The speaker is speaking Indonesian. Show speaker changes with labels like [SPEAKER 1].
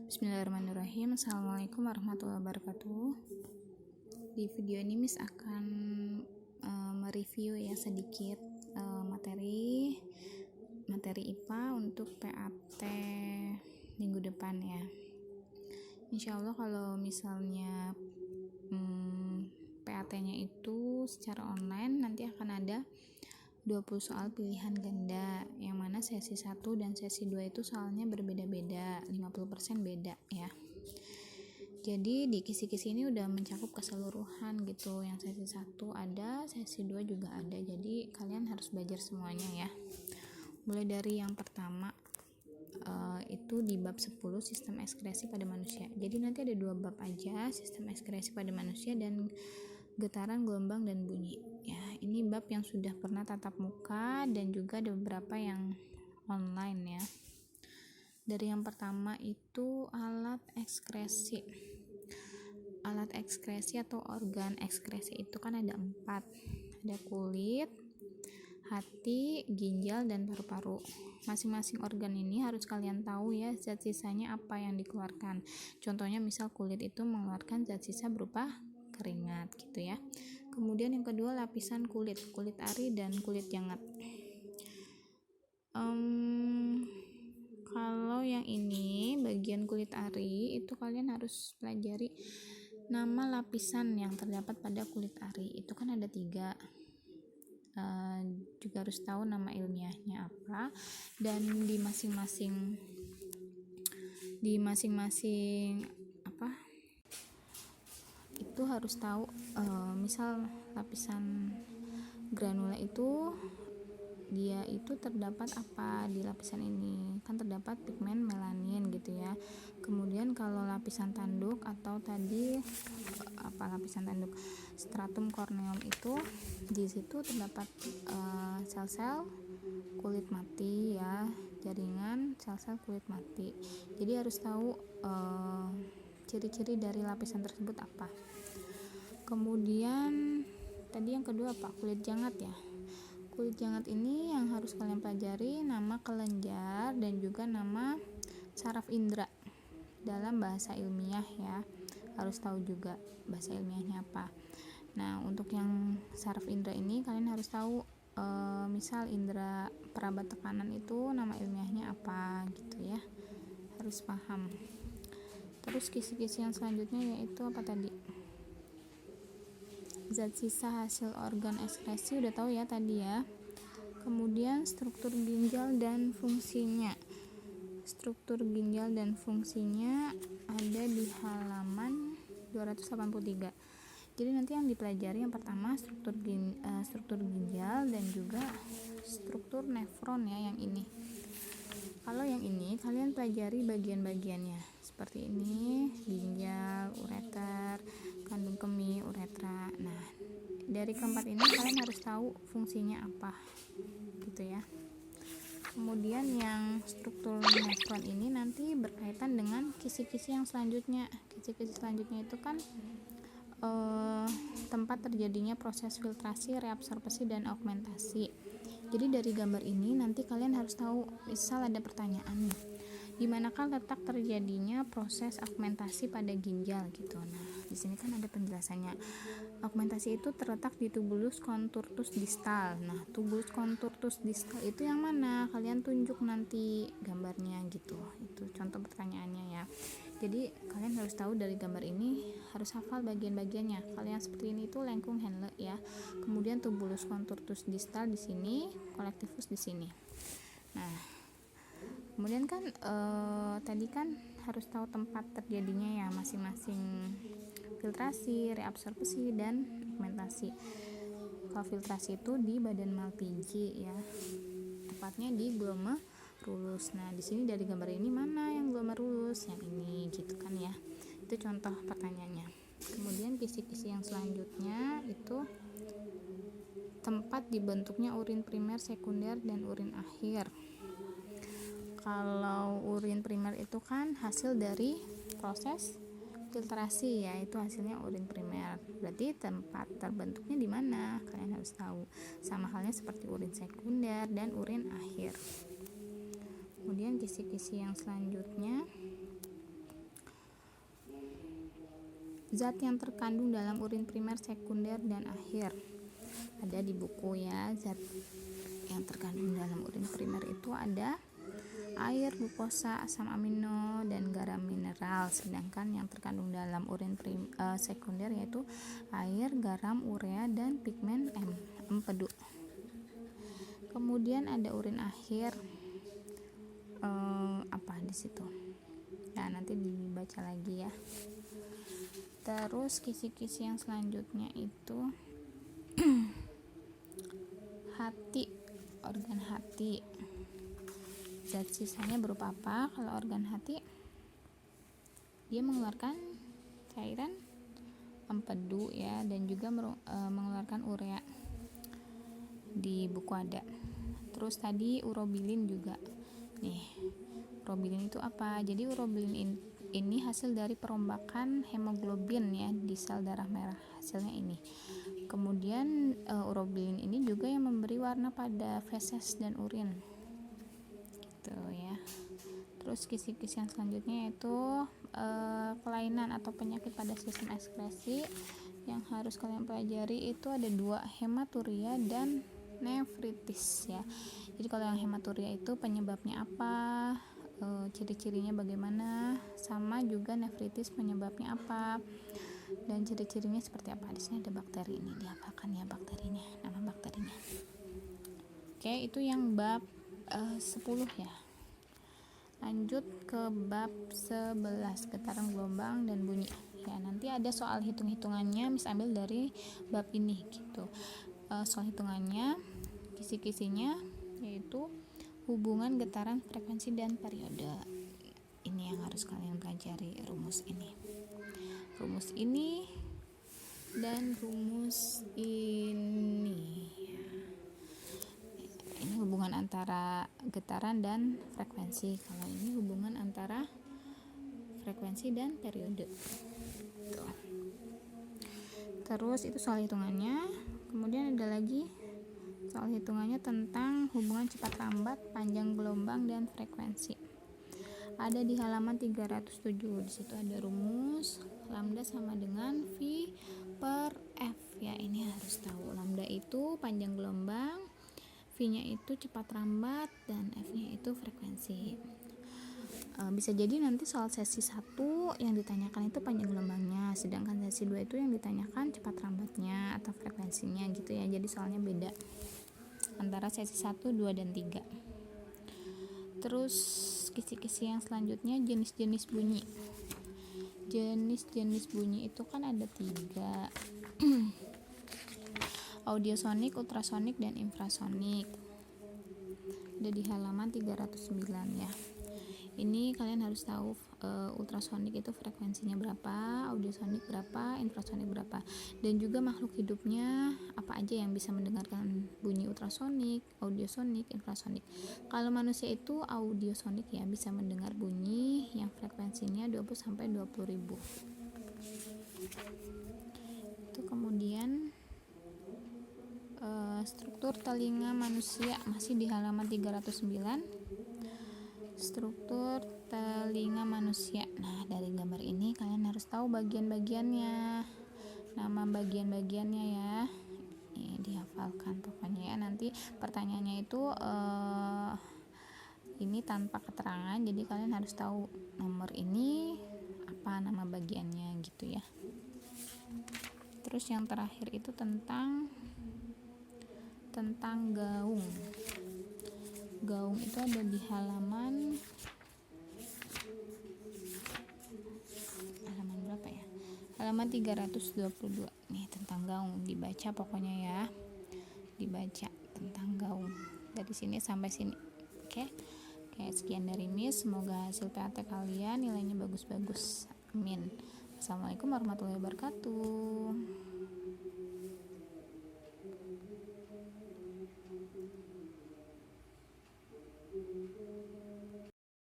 [SPEAKER 1] Bismillahirrahmanirrahim. Assalamualaikum warahmatullahi wabarakatuh. Di video ini Miss akan mereview ya sedikit materi IPA untuk PAT minggu depan ya. Insya Allah kalau misalnya PAT-nya itu secara online nanti akan ada 20 soal pilihan ganda, yang mana sesi 1 dan sesi 2 itu soalnya berbeda-beda, 50% beda ya. Jadi di kisi-kisi ini udah mencakup keseluruhan gitu. Yang sesi 1 ada, sesi 2 juga ada. Jadi kalian harus belajar semuanya ya. Mulai dari yang pertama itu di bab 10 sistem ekskresi pada manusia. Jadi nanti ada 2 bab aja, sistem ekskresi pada manusia dan getaran, gelombang, dan bunyi ya. Ini bab yang sudah pernah tatap muka dan juga ada beberapa yang online ya. Dari yang pertama itu alat ekskresi atau organ ekskresi itu kan ada 4, ada kulit, hati, ginjal, dan paru-paru. Masing-masing organ ini harus kalian tahu ya zat sisanya apa yang dikeluarkan. Contohnya misal kulit itu mengeluarkan zat sisa berupa keringat gitu ya. Kemudian yang kedua lapisan kulit ari dan kulit jangat. Kalau yang ini bagian kulit ari itu kalian harus pelajari nama lapisan yang terdapat pada kulit ari. Itu kan ada 3. Juga harus tahu nama ilmiahnya apa, dan di masing-masing apa itu harus tahu. Misal lapisan granula itu dia itu terdapat apa di lapisan ini, kan terdapat pigmen melanin gitu ya. Kemudian kalau lapisan tanduk atau tadi lapisan tanduk stratum corneum itu di situ terdapat sel-sel kulit mati ya, jaringan sel-sel kulit mati. Jadi harus tahu ciri-ciri dari lapisan tersebut apa. Kemudian tadi yang kedua kulit jangat ya. Kulit jangat ini yang harus kalian pelajari nama kelenjar dan juga nama saraf indera dalam bahasa ilmiah ya. Harus tahu juga bahasa ilmiahnya apa. Nah, untuk yang saraf indera ini kalian harus tahu misal indera peraba tekanan itu nama ilmiahnya apa gitu ya. Harus paham. Terus kisi-kisi yang selanjutnya yaitu apa tadi? Zat sisa hasil organ ekskresi udah tahu ya tadi ya. Kemudian struktur ginjal dan fungsinya. Struktur ginjal dan fungsinya ada di halaman 283. Jadi nanti yang dipelajari yang pertama struktur ginjal dan juga struktur nefron ya yang ini. Kalau yang ini kalian pelajari bagian-bagiannya seperti ini, ginjal, ureter, kandung kemih, uretra. Nah, dari keempat ini kalian harus tahu fungsinya apa gitu ya. Kemudian yang struktur nefron ini nanti berkaitan dengan kisi-kisi yang selanjutnya. Kisi-kisi selanjutnya itu kan tempat terjadinya proses filtrasi, reabsorpsi, dan augmentasi. Jadi dari gambar ini nanti kalian harus tahu, misal ada pertanyaan nih, di manakah letak terjadinya proses augmentasi pada ginjal gitu. Nah, di sini kan ada penjelasannya. Augmentasi itu terletak di tubulus contortus distal. Nah, tubulus contortus distal itu yang mana? Kalian tunjuk nanti gambarnya gitu. Itu contoh pertanyaannya ya. Jadi kalian harus tahu dari gambar ini, harus hafal bagian-bagiannya. Kalau yang seperti ini itu lengkung Henle ya. Kemudian tubulus contortus distal di sini, collectivus di sini. Nah, kemudian kan tadi kan harus tahu tempat terjadinya ya masing-masing filtrasi, reabsorpsi, dan augmentasi. Kalau filtrasi itu di badan Malpighi ya, tepatnya di glomerulus. Nah, di sini dari gambar ini mana yang glomerulus? Yang ini gitu kan ya. Itu contoh pertanyaannya. Kemudian kisi-kisi yang selanjutnya itu tempat dibentuknya urin primer, sekunder, dan urin akhir. Kalau urin primer itu kan hasil dari proses filtrasi ya, itu hasilnya urin primer. Berarti tempat terbentuknya di mana? Kalian harus tahu. Sama halnya seperti urin sekunder dan urin akhir. Kemudian kisi-kisi yang selanjutnya Zat yang terkandung dalam urin primer, sekunder, dan akhir. Ada di buku ya, zat yang terkandung dalam urin primer itu ada air, glukosa, asam amino, dan garam mineral. Sedangkan yang terkandung dalam urin sekunder yaitu air, garam, urea, dan pigmen empedu. Kemudian ada urin akhir, apa di situ? Nah, nanti dibaca lagi ya. Terus kisi-kisi yang selanjutnya itu hati, organ hati. Zat sisanya berupa apa? Kalau organ hati, dia mengeluarkan cairan empedu ya, dan juga mengeluarkan urea. Di buku ada. Terus tadi urobilin juga. Nih, urobilin itu apa? Jadi urobilin ini hasil dari perombakan hemoglobin ya di sel darah merah. Hasilnya ini. Kemudian urobilin ini juga yang memberi warna pada feses dan urin. Gitu ya. Terus kisi-kisi yang selanjutnya yaitu kelainan atau penyakit pada sistem ekskresi yang harus kalian pelajari itu ada 2, hematuria dan nefritis ya. Jadi kalau yang hematuria itu penyebabnya apa, ciri-cirinya bagaimana, sama juga nefritis penyebabnya apa dan ciri-cirinya seperti apa. Di sini ada bakteri, ini dihafalkan ya bakterinya, nama bakterinya. Oke, itu yang bab 10 ya. Lanjut ke bab 11, getaran, gelombang, dan bunyi. Ya, nanti ada soal hitung-hitungannya, Miss ambil dari bab ini gitu. Soal hitungannya, kisi-kisinya yaitu hubungan getaran, frekuensi, dan periode. Ini yang harus kalian pelajari, rumus ini dan rumus ini. Ini hubungan antara getaran dan frekuensi. Kalau ini hubungan antara frekuensi dan periode. Tuh. Terus itu soal hitungannya. Kemudian ada lagi soal hitungannya tentang hubungan cepat lambat, panjang gelombang, dan frekuensi. Ada di halaman 307. Di situ ada rumus lambda sama dengan V per F ya. Ini harus tahu. Lambda itu panjang gelombang, V-nya itu cepat lambat, dan F-nya itu frekuensi. Bisa jadi nanti soal sesi 1 yang ditanyakan itu panjang gelombangnya, sedangkan sesi 2 itu yang ditanyakan cepat lambatnya atau frekuensinya gitu ya. Jadi soalnya beda antara sesi 1, 2, dan 3. Terus kisi-kisi yang selanjutnya jenis-jenis bunyi. Jenis-jenis bunyi itu kan ada 3. Audiosonik, ultrasonik, dan infrasonik. Ada di halaman 309 ya. Ini kalian harus tahu ultrasonik itu frekuensinya berapa, audiosonik berapa, infrasonik berapa, dan juga makhluk hidupnya apa aja yang bisa mendengarkan bunyi ultrasonik, audiosonik, infrasonik. Kalau manusia itu audiosonik ya, bisa mendengar bunyi yang frekuensinya 20 sampai 20.000. Itu kemudian struktur telinga manusia masih di halaman 309. Struktur telinga manusia. Nah, dari gambar ini kalian harus tahu bagian-bagiannya, nama bagian-bagiannya ya. Ini dihafalkan pokoknya ya. Nanti pertanyaannya itu ini tanpa keterangan, jadi kalian harus tahu nomor ini apa nama bagiannya gitu ya. Terus yang terakhir itu tentang gaung. Gaung itu ada di halaman berapa ya? Halaman 322. Nih tentang gaung, dibaca pokoknya ya. Dibaca tentang gaung dari sini sampai sini. Oke. Sekian dari Miss, semoga hasil PAT kalian nilainya bagus-bagus. Amin. Assalamualaikum warahmatullahi wabarakatuh.